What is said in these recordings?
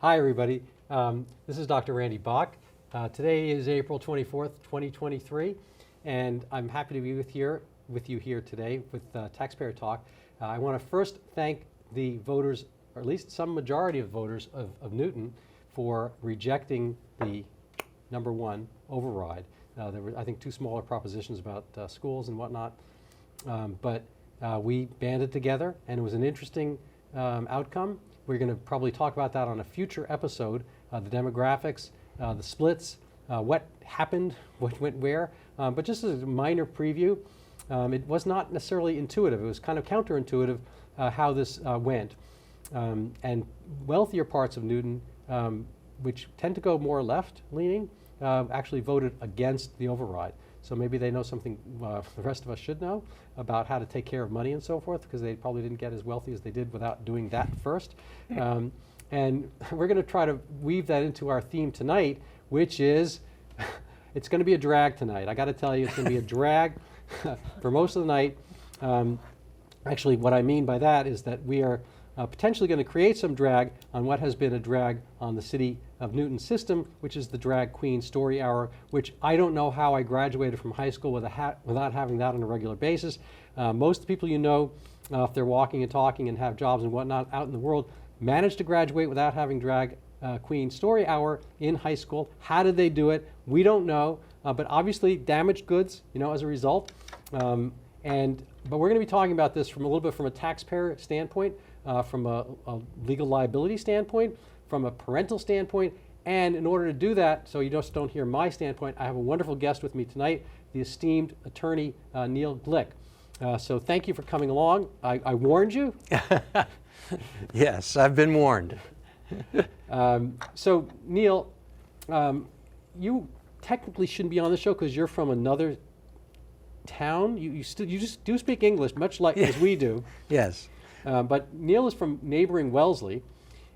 Hi, everybody. This is Dr. Randy Bach. Today is April 24th, 2023, and I'm happy to be with you here today with Taxpayer Talk. I want to first thank the voters, or at least some majority of voters of Newton, for rejecting the #1 override. There were, I think, 2 smaller propositions about schools and whatnot, but we banded together, and it was an interesting outcome. We're going to probably talk about that on a future episode, the demographics, the splits, what happened, what went where. But just as a minor preview, it was not necessarily intuitive. It was kind of counterintuitive how this went. And wealthier parts of Newton, which tend to go more left-leaning, actually voted against the override. So maybe they know something the rest of us should know about how to take care of money and so forth, because they probably didn't get as wealthy as they did without doing that first. And we're going to try to weave that into our theme tonight, which is, it's going to be a drag tonight. I got to tell you, it's going to be a drag for most of the night. Actually, what I mean by that is that we are potentially going to create some drag on what has been a drag on the City of Newton system, which is the Drag Queen Story Hour, which I don't know how I graduated from high school without having that on a regular basis. Most of the people you know, if they're walking and talking and have jobs and whatnot out in the world, managed to graduate without having Drag Queen Story Hour in high school. How did they do it? We don't know, but obviously damaged goods, as a result. But we're going to be talking about this from a little bit from a taxpayer standpoint, from a legal liability standpoint, from a parental standpoint, and in order to do that, so you just don't hear my standpoint, I have a wonderful guest with me tonight, the esteemed attorney Neil Glick. So thank you for coming along. I warned you. Yes, I've been warned. So Neil, you technically shouldn't be on the show because you're from another town. You just do speak English, much like as we do. Yes. But Neil is from neighboring Wellesley,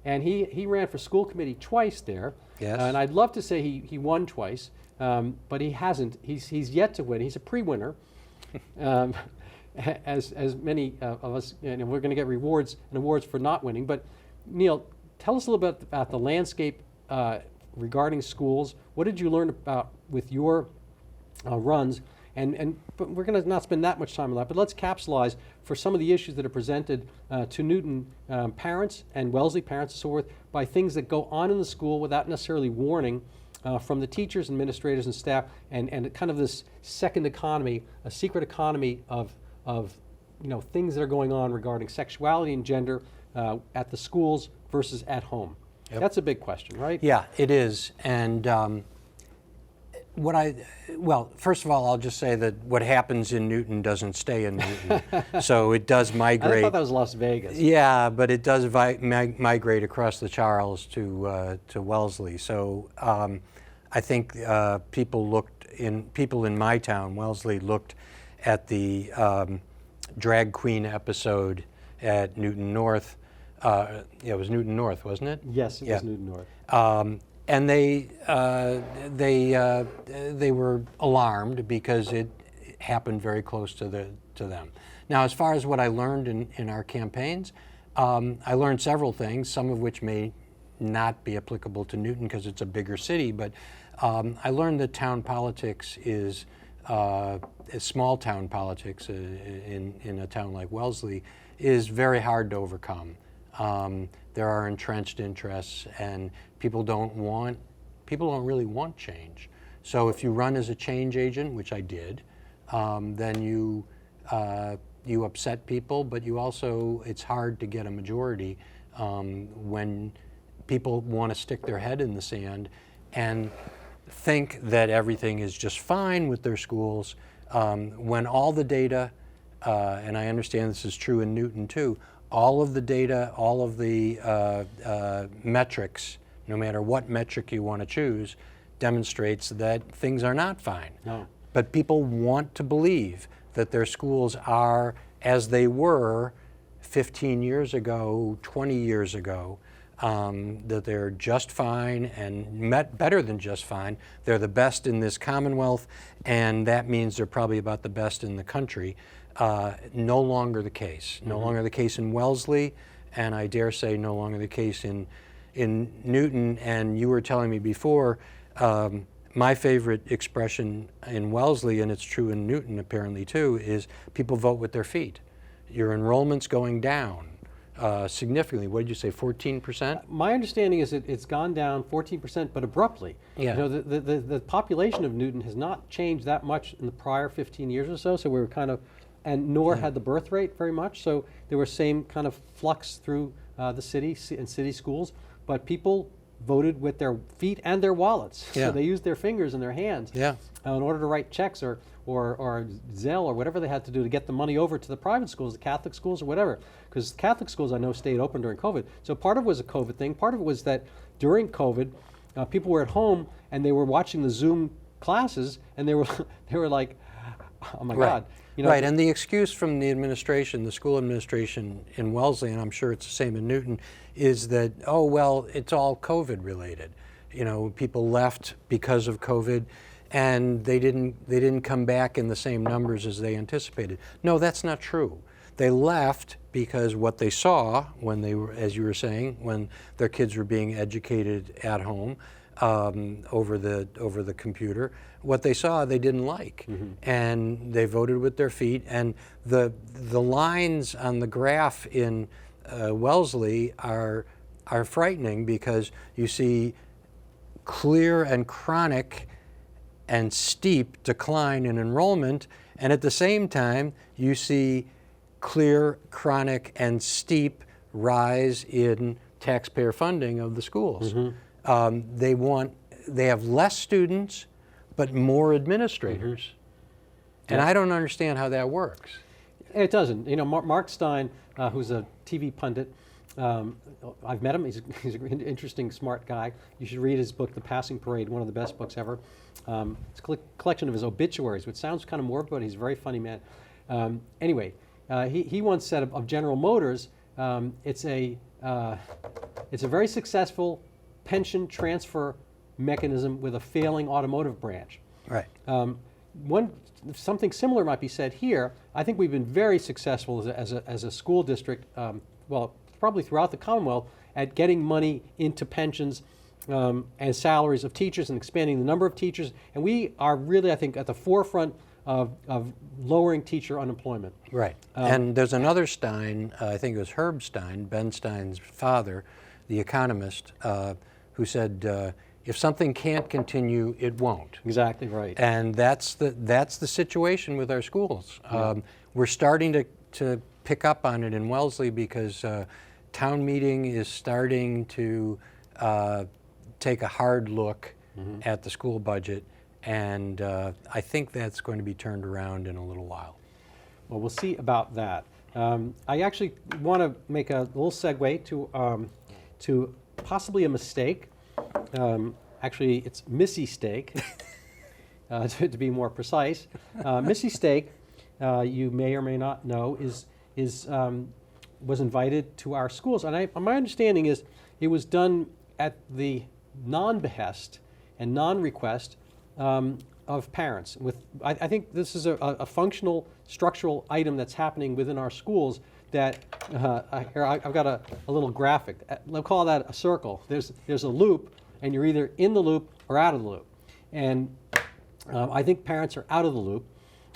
and he ran for school committee twice there. Yes. And I'd love to say he won twice, but he hasn't. He's yet to win. He's a pre-winner, as many of us. And we're going to get rewards and awards for not winning. But Neil, tell us a little bit about the landscape regarding schools. What did you learn about with your runs? But we're going to not spend that much time on that, but let's capsulize for some of the issues that are presented to Newton parents and Wellesley parents and so forth by things that go on in the school without necessarily warning from the teachers, administrators, and staff, and kind of this second economy, a secret economy of things that are going on regarding sexuality and gender at the schools versus at home. Yep. That's a big question, right? Yeah, it is. And well, first of all, I'll just say that what happens in Newton doesn't stay in Newton. So it does migrate. I thought that was Las Vegas. Yeah, but it does migrate across the Charles to Wellesley. So I think people in my town, Wellesley, looked at the drag queen episode at Newton North. It was Newton North, wasn't it? Yes, it was Newton North. And they were alarmed because it happened very close to them. Now, as far as what I learned in our campaigns, I learned several things, some of which may not be applicable to Newton because it's a bigger city, but I learned that town politics is, small town politics in a town like Wellesley is very hard to overcome. There are entrenched interests, and people don't really want change. So if you run as a change agent, which I did, then you upset people, but it's hard to get a majority when people want to stick their head in the sand and think that everything is just fine with their schools, when all the data, and I understand this is true in Newton too, all of the data, all of the metrics, no matter what metric you want to choose, demonstrates that things are not fine. No. But people want to believe that their schools are as they were 15 years ago, 20 years ago, that they're just fine and better than just fine. They're the best in this Commonwealth, and that means they're probably about the best in the country. No longer the case. No longer the case in Wellesley, and I dare say no longer the case in in Newton, and you were telling me before, my favorite expression in Wellesley, and it's true in Newton apparently too, is people vote with their feet. Your enrollment's going down significantly. What did you say, 14%? My understanding is that it's gone down 14%, but abruptly. Yeah. You know, the population of Newton has not changed that much in the prior 15 years or so, so we were kind of, and nor had the birth rate very much, so there was same kind of flux through the city and city schools, but people voted with their feet and their wallets. Yeah. So they used their fingers and their hands Yeah. in order to write checks or Zelle or whatever they had to do to get the money over to the private schools, the Catholic schools or whatever. Because Catholic schools I know stayed open during COVID. So part of it was a COVID thing. Part of it was that during COVID, people were at home and they were watching the Zoom classes and they were like, oh my God. You know, right, and the excuse from the administration, the school administration in Wellesley, and I'm sure it's the same in Newton, is that, oh, well, it's all COVID related. You know, people left because of COVID and they didn't come back in the same numbers as they anticipated. No, that's not true. They left because what they saw when they were, as you were saying, when their kids were being educated at home, over the computer, what they saw they didn't like, and they voted with their feet. And the lines on the graph in Wellesley are frightening, because you see clear and chronic and steep decline in enrollment, and at the same time you see clear, chronic, and steep rise in taxpayer funding of the schools. They have less students, but more administrators. And I don't understand how that works. It doesn't. You know, Mark Stein, who's a TV pundit, I've met him. He's an interesting, smart guy. You should read his book, The Passing Parade, one of the best books ever. It's a collection of his obituaries, which sounds kind of morbid, but he's a very funny man. Anyway, he once said of General Motors, it's a very successful pension transfer mechanism with a failing automotive branch. Right. Something similar might be said here. I think we've been very successful as a school district, well, probably throughout the Commonwealth, at getting money into pensions and salaries of teachers and expanding the number of teachers. And we are really, I think, at the forefront of lowering teacher unemployment. Right. And there's another Stein, I think it was Herb Stein, Ben Stein's father, the economist, who said, if something can't continue, it won't. Exactly right. And that's the situation with our schools. We're starting to pick up on it in Wellesley, because town meeting is starting to take a hard look at the school budget, and I think that's going to be turned around in a little while. Well, we'll see about that. I actually want to make a little segue to possibly a mistake. Actually, it's Missy Steak, to be more precise. Missy Steak, you may or may not know, was invited to our schools, and my understanding is it was done at the non-behest and non-request of parents. I think this is a functional, structural item that's happening within our schools. That here I've got a little graphic. Let's call that a circle. There's a loop, and you're either in the loop or out of the loop. And I think parents are out of the loop.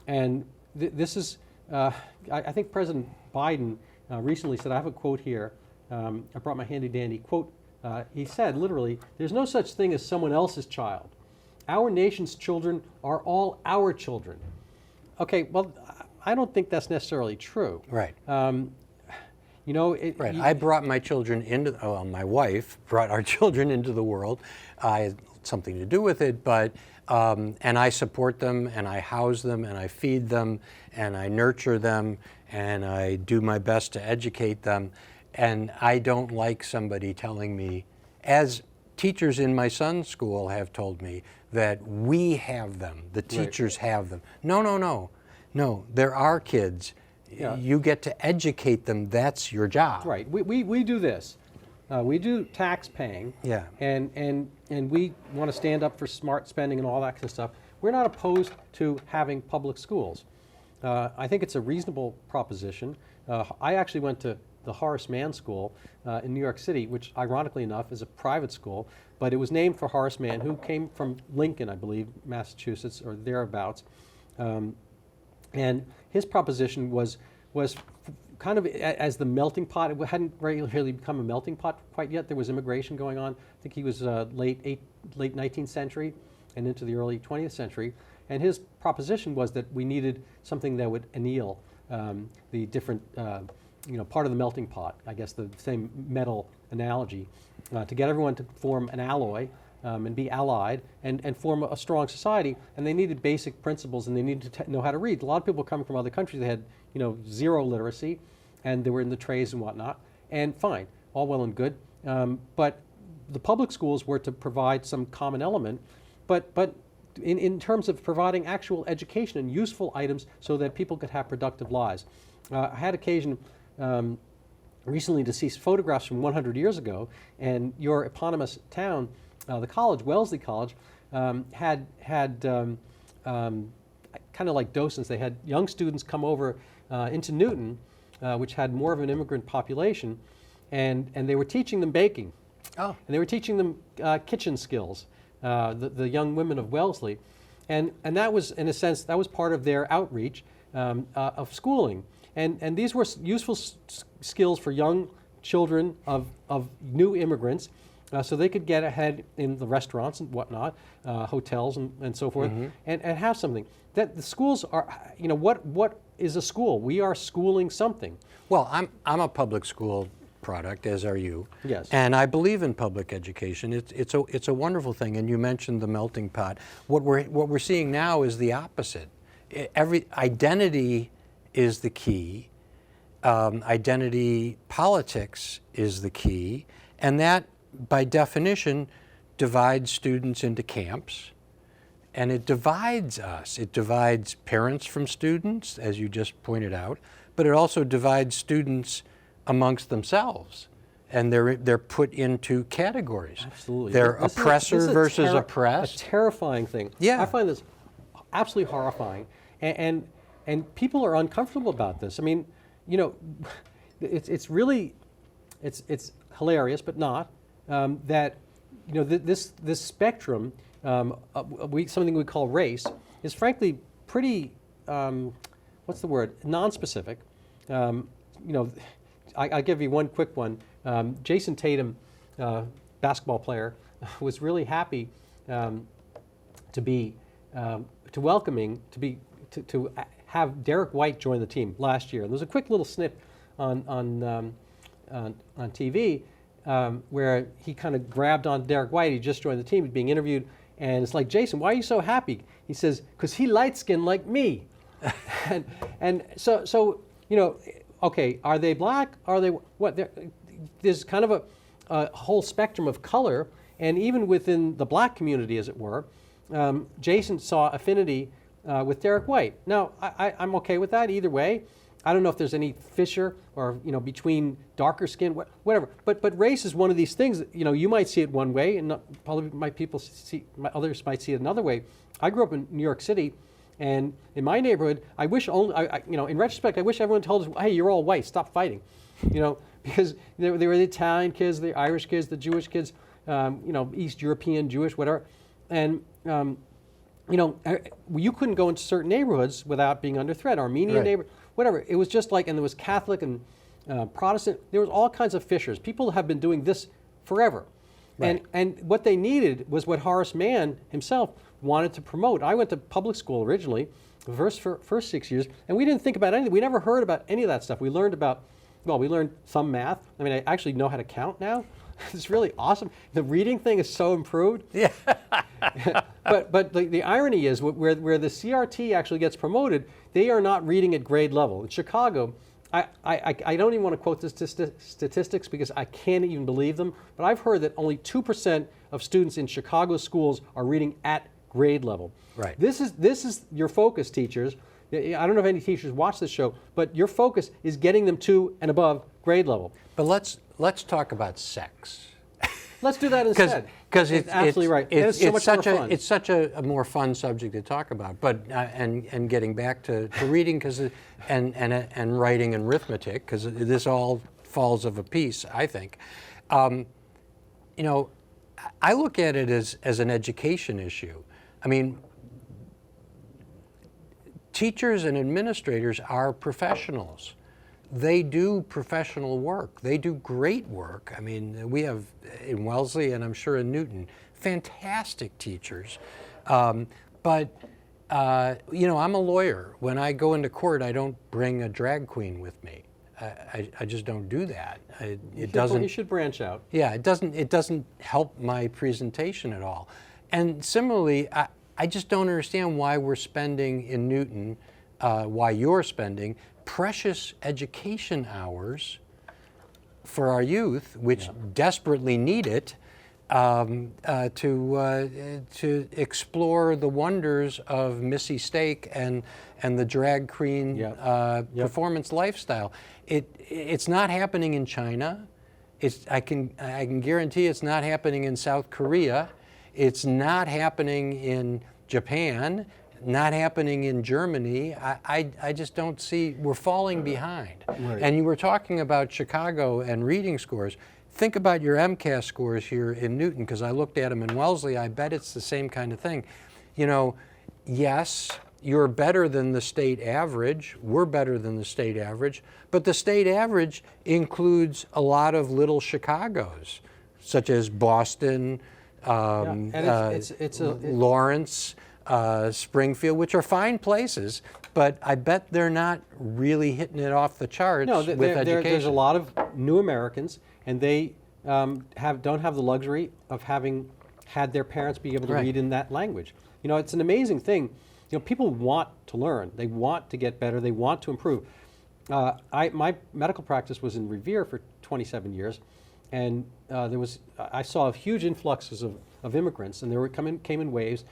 And this is, I think President Biden recently said, I have a quote here. I brought my handy dandy quote. He said, literally, "There's no such thing as someone else's child. Our nation's children are all our children." Okay, well, I don't think that's necessarily true. Right. You know, right. I brought my children into, well, my wife brought our children into the world. I had something to do with it, but, and I support them, and I house them, and I feed them, and I nurture them, and I do my best to educate them. And I don't like somebody telling me, as teachers in my son's school have told me, that we have them, the teachers have them. No, no, no. No, there are kids. Yeah. You get to educate them. That's your job. Right. We do this. We do tax paying. Yeah. And we want to stand up for smart spending and all that kind of stuff. We're not opposed to having public schools. I think it's a reasonable proposition. I actually went to the Horace Mann School in New York City, which ironically enough is a private school, but it was named for Horace Mann, who came from Lincoln, I believe, Massachusetts, or thereabouts. And his proposition was kind of as the melting pot. It hadn't really become a melting pot quite yet. There was immigration going on. I think he was late 19th century and into the early 20th century. And his proposition was that we needed something that would anneal the different, part of the melting pot, I guess the same metal analogy, to get everyone to form an alloy and be allied and form a strong society. And they needed basic principles, and they needed to know how to read. A lot of people coming from other countries, they had zero literacy, and they were in the trades and whatnot. And fine, all well and good. But the public schools were to provide some common element, but in terms of providing actual education and useful items so that people could have productive lives. I had occasion recently to see photographs from 100 years ago, and your eponymous town, the college, Wellesley College, had kind of like docents. They had young students come over into Newton, which had more of an immigrant population, and they were teaching them baking. Oh. And they were teaching them kitchen skills, the young women of Wellesley. And that was, in a sense, that was part of their outreach of schooling. And these were useful skills for young children of new immigrants, so they could get ahead in the restaurants and whatnot, hotels and so forth, mm-hmm. and have something. That the schools are, what is a school? We are schooling something. Well, I'm a public school product, as are you. Yes. And I believe in public education. It's a wonderful thing. And you mentioned the melting pot. What we're seeing now is the opposite. Every identity is the key. Identity politics is the key, and that, by definition, divides students into camps, and it divides us. It divides parents from students, as you just pointed out, but it also divides students amongst themselves, and they're put into categories. Absolutely. They're oppressor versus oppressed. A terrifying thing. Yeah. I find this absolutely horrifying, and people are uncomfortable about this. I mean, it's really hilarious, but not that this spectrum, something we call race, is frankly pretty what's the word? Non-specific. I'll give you one quick one. Jason Tatum, basketball player, was really happy to have Derek White join the team last year. And there's a quick little snip on TV where he kind of grabbed on Derek White. He just joined the team. He's being interviewed, and it's like, Jason, why are you so happy? He says, because he light-skinned like me. and so okay, are they black? Are they what? There's kind of a whole spectrum of color, and even within the black community, as it were, Jason saw affinity with Derek White. Now, I'm okay with that either way. I don't know if there's any fissure or between darker skin, whatever. But race is one of these things that you might see it one way, and others might see it another way. I grew up in New York City, and in my neighborhood, I wish in retrospect, I wish everyone told us, hey, you're all white, stop fighting, because they were the Italian kids, the Irish kids, the Jewish kids, East European, Jewish, whatever, and you couldn't go into certain neighborhoods without being under threat. Armenian right. neighbor, whatever. It was just like, and there was Catholic and Protestant. There was all kinds of fissures. People have been doing this forever, right. and what they needed was what Horace Mann himself wanted to promote. I went to public school originally, the first 6 years, and we didn't think about anything. We never heard about any of that stuff. We learned some math. I mean, I actually know how to count now. It's really awesome. The reading thing is so improved. Yeah. but the irony is where the CRT actually gets promoted, they are not reading at grade level. In Chicago, I don't even want to quote the statistics because I can't even believe them, but I've heard that only 2% of students in Chicago schools are reading at grade level. Right. This is your focus, teachers. I don't know if any teachers watch this show, but your focus is getting them to and above grade level. But let's talk about sex. Let's do that instead. Because it's absolutely right. It's so much more fun. It's such a more fun subject to talk about. But and getting back to reading and writing and arithmetic, because this all falls of a piece, I think. You know, I look at it as an education issue. I mean, teachers and administrators are professionals. They do professional work. They do great work. I mean, we have in Wellesley, and I'm sure in Newton, fantastic teachers. But you know, I'm a lawyer. When I go into court, I don't bring a drag queen with me. I just don't do that. It doesn't. You should branch out. Yeah, it doesn't help my presentation at all. And similarly, I just don't understand why we're spending in Newton, why you're spending precious education hours for our youth, which desperately need it, to explore the wonders of Missy Steak and the drag queen performance lifestyle. It's not happening in China. I can guarantee it's not happening in South Korea. It's not happening in Japan. Not happening in Germany. I just don't see, we're falling behind. Right. And you were talking about Chicago and reading scores. Think about your MCAS scores here in Newton, because I looked at them in Wellesley. I bet it's the same kind of thing. You know, yes, you're better than the state average. We're better than the state average. But the state average includes a lot of little Chicagos, such as Boston, Lawrence, Springfield, which are fine places, but I bet they're not really hitting it off the charts with education. There's a lot of new Americans, and they don't have the luxury of having had their parents be able to read in that language. You know, it's an amazing thing. You know, people want to learn. They want to get better. They want to improve. My medical practice was in Revere for 27 years, and I saw huge influxes of immigrants, and came in waves.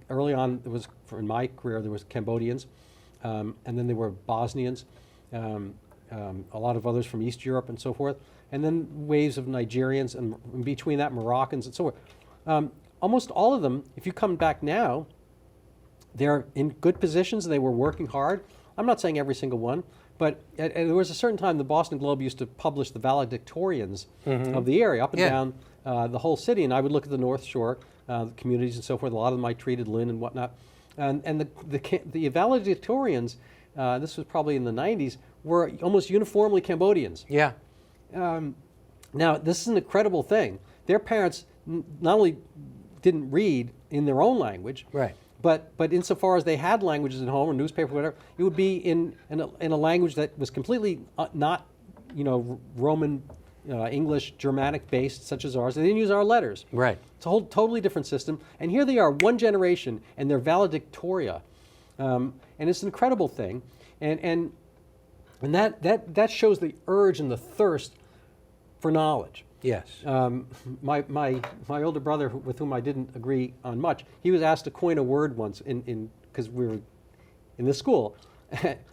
Early on, in my career, there was Cambodians, and then there were Bosnians, a lot of others from East Europe and so forth, and then waves of Nigerians, and in between that, Moroccans and so forth. Almost all of them, if you come back now, they're in good positions, and they were working hard. I'm not saying every single one, but there was a certain time the Boston Globe used to publish the valedictorians of the area, up and down the whole city, and I would look at the North Shore, the communities and so forth. A lot of them I treated, Lynn and whatnot. And the valedictorians, this was probably in the 90s, were almost uniformly Cambodians. Yeah. Now, this is an incredible thing. Their parents not only didn't read in their own language, right, but insofar as they had languages at home or newspaper, whatever, it would be in a language that was completely not, you know, Roman, English, Germanic based, such as ours. They didn't use our letters. Right. It's a whole totally different system. And here they are, one generation, and they're valedictoria, and it's an incredible thing. And that shows the urge and the thirst for knowledge. Yes. My older brother, with whom I didn't agree on much, he was asked to coin a word once because we were in this school,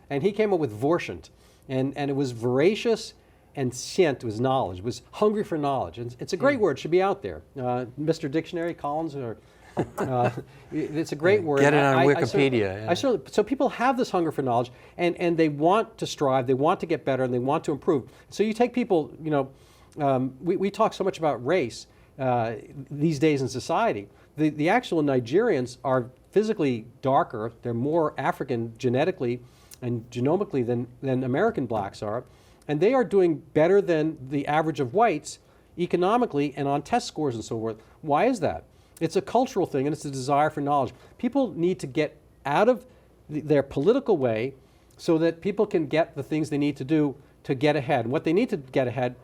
and he came up with vorschent, and it was voracious, and scient was knowledge, was hungry for knowledge. And it's a great word, should be out there. Mr. Dictionary, Collins, or it's a great word. Get it on Wikipedia. So people have this hunger for knowledge, and they want to strive, they want to get better, and they want to improve. So you take people, you know, we talk so much about race these days in society. The actual Nigerians are physically darker. They're more African genetically and genomically than American blacks are. And they are doing better than the average of whites economically and on test scores and so forth. Why is that? It's a cultural thing, and it's a desire for knowledge. People need to get out of their political way so that people can get the things they need to do to get ahead. And what they need to get ahead,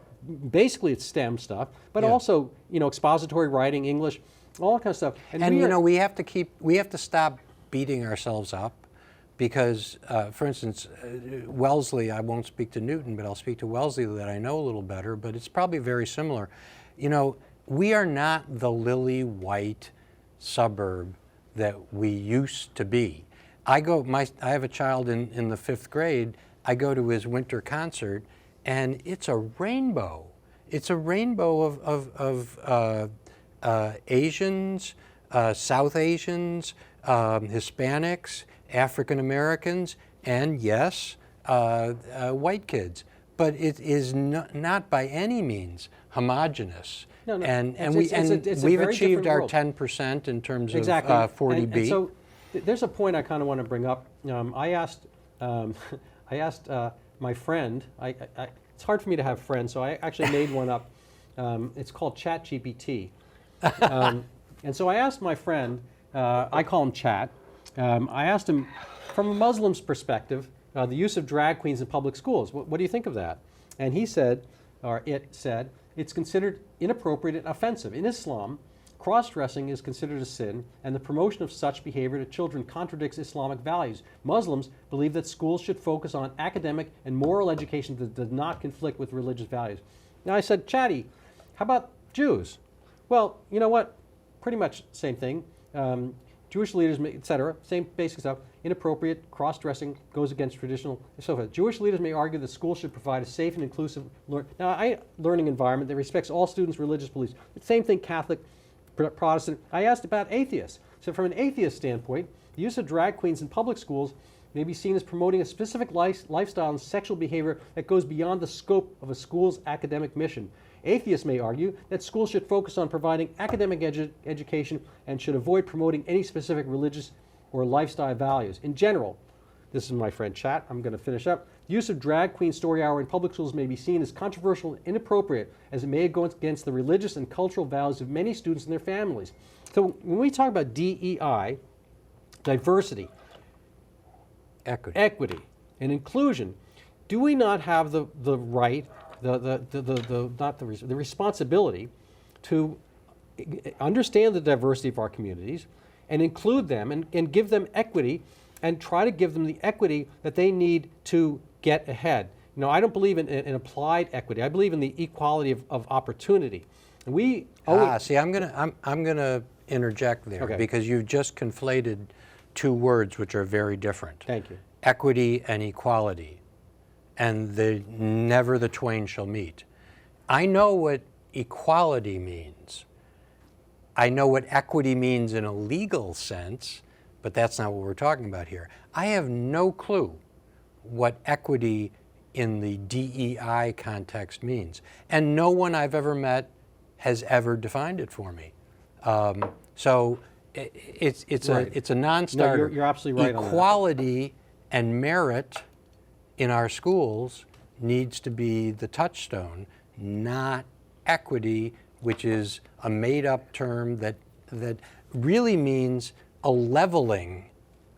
basically it's STEM stuff, but also, you know, expository writing, English, all that kind of stuff. And you know, we have to stop beating ourselves up, because, for instance, Wellesley, I won't speak to Newton, but I'll speak to Wellesley that I know a little better, but it's probably very similar. You know, we are not the lily white suburb that we used to be. I have a child in the 5th grade. I go to his winter concert, and it's a rainbow. It's a rainbow of Asians, South Asians, Hispanics, African Americans, and yes, white kids. but it is not by any means homogeneous. No, no. And It's a we've very achieved different our world. 10% in terms Exactly. of 40B. And so there's a point I kind of want to bring up. I asked my friend. It's hard for me to have friends, so I actually made one up. It's called ChatGPT. And so I asked my friend. I call him Chat. I asked him, from a Muslim's perspective, the use of drag queens in public schools. What do you think of that? And he said, or it said, it's considered inappropriate and offensive. In Islam, cross-dressing is considered a sin, and the promotion of such behavior to children contradicts Islamic values. Muslims believe that schools should focus on academic and moral education that does not conflict with religious values. Now I said, Chatty, how about Jews? Well, you know what? Pretty much same thing. Jewish leaders, etc., same basic stuff. Inappropriate, cross-dressing, goes against traditional, and so forth. Jewish leaders may argue that schools should provide a safe and inclusive learning environment that respects all students' religious beliefs. Same thing, Catholic, Protestant. I asked about atheists. So from an atheist standpoint, the use of drag queens in public schools may be seen as promoting a specific lifestyle and sexual behavior that goes beyond the scope of a school's academic mission. Atheists may argue that schools should focus on providing academic education and should avoid promoting any specific religious or lifestyle values. In general, this is my friend Chat, I'm going to finish up. The use of drag queen story hour in public schools may be seen as controversial and inappropriate, as it may go against the religious and cultural values of many students and their families. So when we talk about DEI, diversity, equity, and inclusion, do we not have the right, the responsibility to understand the diversity of our communities and include them and give them equity and try to give them the equity that they need to get ahead? You know, I don't believe in applied equity. I believe in the equality of opportunity. And we see, I'm gonna interject there, Okay. because you've just conflated two words which are very different. Thank you. Equity and equality, and never the twain shall meet. I know what equality means. I know what equity means in a legal sense, but that's not what we're talking about here. I have no clue what equity in the DEI context means, and no one I've ever met has ever defined it for me. So it's Right. a non-starter. No, you're absolutely right on that. Equality and merit in our schools needs to be the touchstone, not equity, which is a made-up term that really means a leveling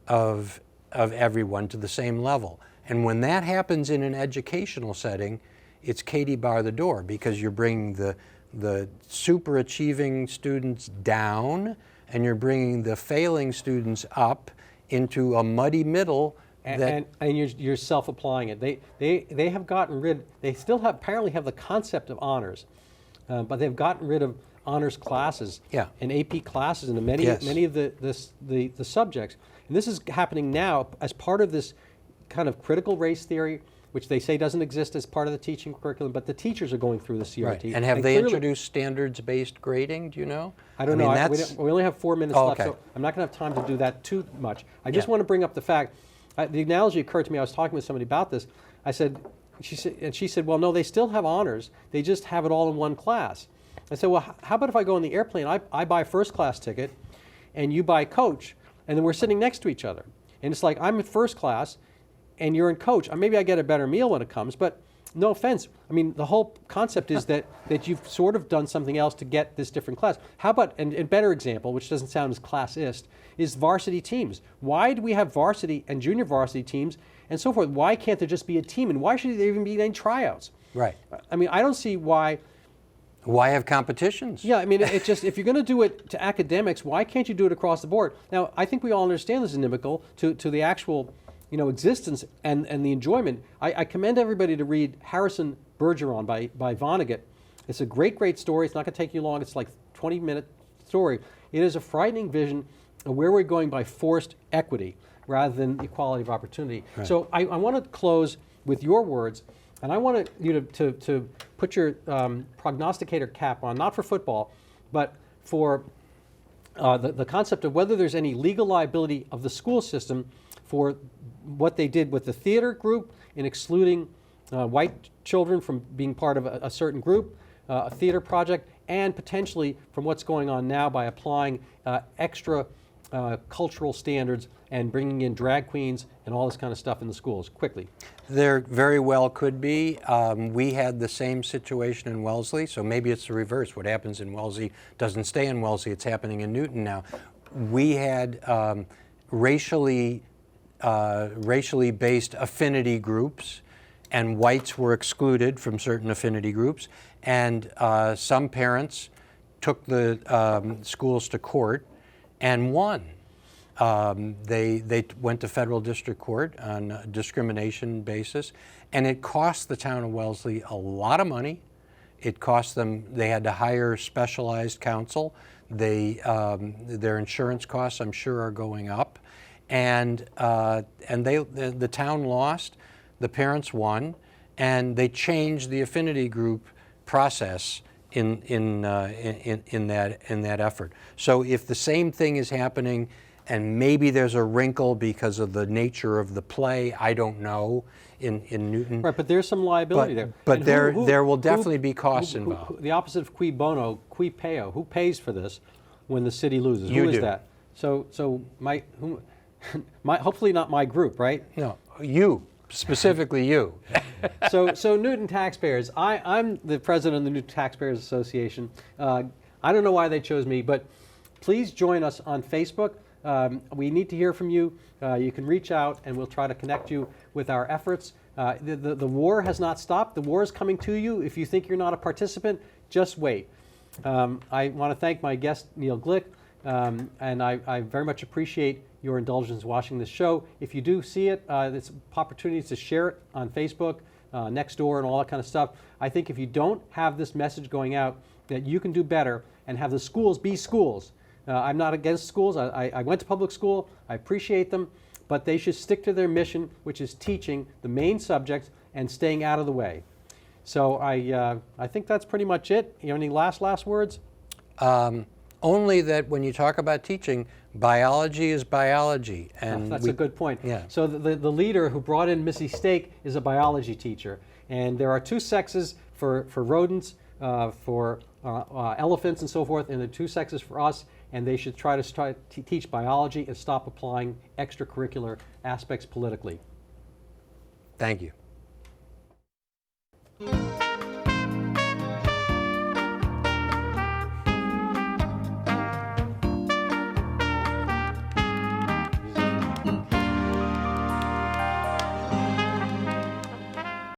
of everyone to the same level. And when that happens in an educational setting, it's Katie bar the door, because you're bringing the super achieving students down and you're bringing the failing students up into a muddy middle. And you're self-applying it. They have gotten rid. They still apparently have the concept of honors, but they've gotten rid of honors classes and AP classes and many of the subjects. And this is happening now as part of this kind of critical race theory, which they say doesn't exist as part of the teaching curriculum, but the teachers are going through the CRT. Right. And have they introduced standards-based grading? Do you know? I don't know. We only have 4 minutes left, okay. so I'm not going to have time to do that too much. I just want to bring up the fact. The analogy occurred to me. I was talking with somebody about this. I said, she said, well, no, they still have honors. They just have it all in one class. I said, well, how about if I go on the airplane? I buy a first class ticket, and you buy coach, and then we're sitting next to each other. And it's like I'm in first class, and you're in coach. Maybe I get a better meal when it comes, but no offense. I mean, the whole concept is that you've sort of done something else to get this different class. How about, and a better example, which doesn't sound as classist, is varsity teams. Why do we have varsity and junior varsity teams and so forth? Why can't there just be a team? And why should there even be any tryouts? Right. I mean, I don't see why. Why have competitions? Yeah, I mean, it's just, if you're going to do it to academics, why can't you do it across the board? Now, I think we all understand this is inimical to the actual existence and the enjoyment. I commend everybody to read Harrison Bergeron by Vonnegut. It's a great story. It's not going to take you long. It's like a 20-minute story. It is a frightening vision of where we're going by forced equity rather than equality of opportunity. Right. So I want to close with your words, and I want you to put your prognosticator cap on, not for football, but for the concept of whether there's any legal liability of the school system for what they did with the theater group in excluding white children from being part of a certain group, a theater project, and potentially from what's going on now by applying extra cultural standards and bringing in drag queens and all this kind of stuff in the schools quickly? There very well could be. We had the same situation in Wellesley, so maybe it's the reverse. What happens in Wellesley doesn't stay in Wellesley. It's happening in Newton now. We had racially based affinity groups, and whites were excluded from certain affinity groups, and some parents took the schools to court and won. They went to federal district court on a discrimination basis, and it cost the town of Wellesley a lot of money. It cost them, they had to hire specialized counsel. Their insurance costs, I'm sure, are going up. And the town lost, the parents won, and they changed the affinity group process in that effort. So if the same thing is happening, and maybe there's a wrinkle because of the nature of the play, I don't know, in Newton. Right, but there's some liability there. But And there will definitely be costs involved. The opposite of cui bono, cui peo. Who pays for this when the city loses? You Who is do. that? So hopefully not my group, right? No, you, specifically you. So Newton taxpayers, I'm the president of the Newton Taxpayers Association. I don't know why they chose me, but please join us on Facebook. We need to hear from you. You can reach out and we'll try to connect you with our efforts. The war has not stopped. The war is coming to you. If you think you're not a participant, just wait. I want to thank my guest, Neil Glick, and I very much appreciate your indulgence watching this show. If you do see it, there's opportunities to share it on Facebook, Nextdoor, and all that kind of stuff. I think if you don't have this message going out, that you can do better and have the schools be schools. I'm not against schools. I went to public school. I appreciate them, but they should stick to their mission, which is teaching the main subjects and staying out of the way. So I think that's pretty much it. You have any last words? Only that when you talk about teaching, biology is biology. And That's a good point. Yeah. So the leader who brought in Missy Steak is a biology teacher. And there are two sexes for rodents, for elephants and so forth, and the two sexes for us. And they should try to teach biology and stop applying extracurricular aspects politically. Thank you.